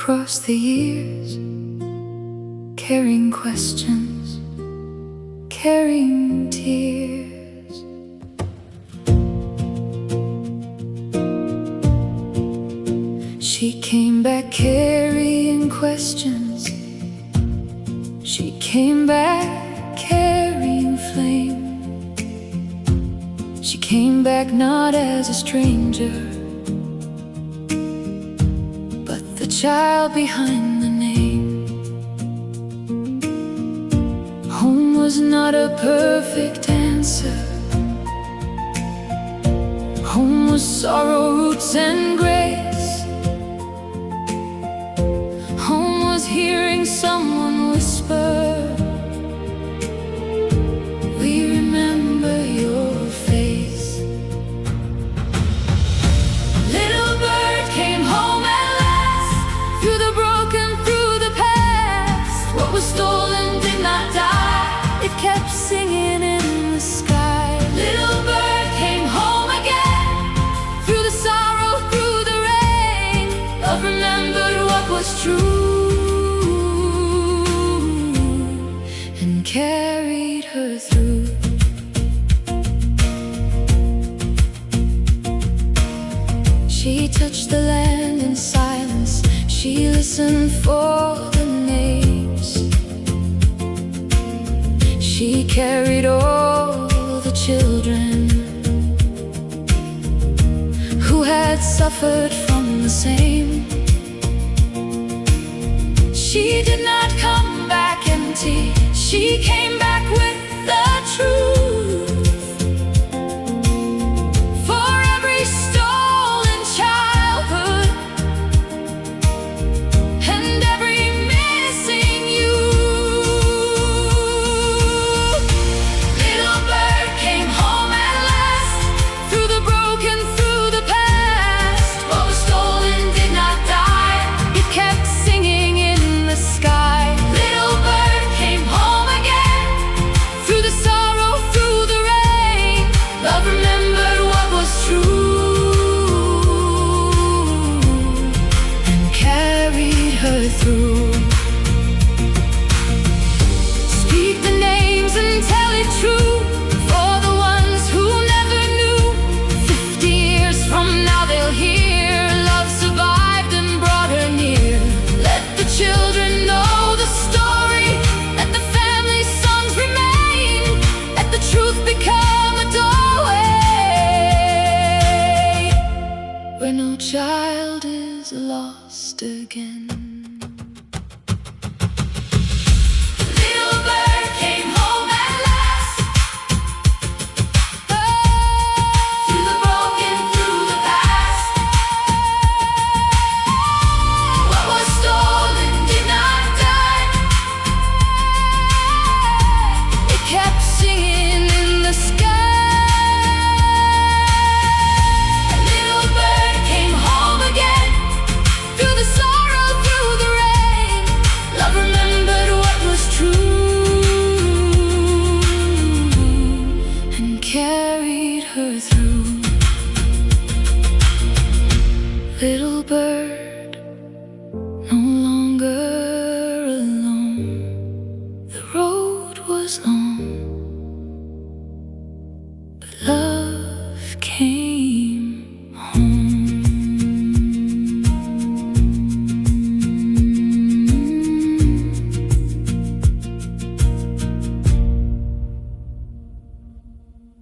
across the years, carrying questions, carrying tears. She came back carrying questions. She came back carrying flame. She came back not as a stranger, but the child behind the name. Home was not a perfect answer. Home was sorrow, roots, and grace. Home was hearing someone whisper, "We remember your face." Little bird came home at last, through the broken, through the past. What was stolen did not die, it kept singing in the sky. Little bird came home again, through the sorrow, through the rain. Love remembered what was true and carried her through. She touched the land in silence. She listened for the names. She carried all the children who had suffered from the same. She did not come back empty. She came back with the truth. For every stolen childhood and every missing youth. Little bird came home at last, through the broken, through the past. What was stolen did not die, it kept singing in the sky. Little bird came home again, through the sorrow, through the rain. Love remembered what was true and carried her through. Speak the names and tell it true, for the ones who never knew. 50 years from now they'll hear love survived and brought her near. Let the children know the story, let the family songs remain, let the truth become a doorway where no child is lost again. Little bird came home at last, through the broken, through the past. What was stolen did not die, it kept singing in the sky. Little bird came home again, through the sorrow, through the rain. Love remembered what was true and carried her through. Little bird, no longer alone. The road was long.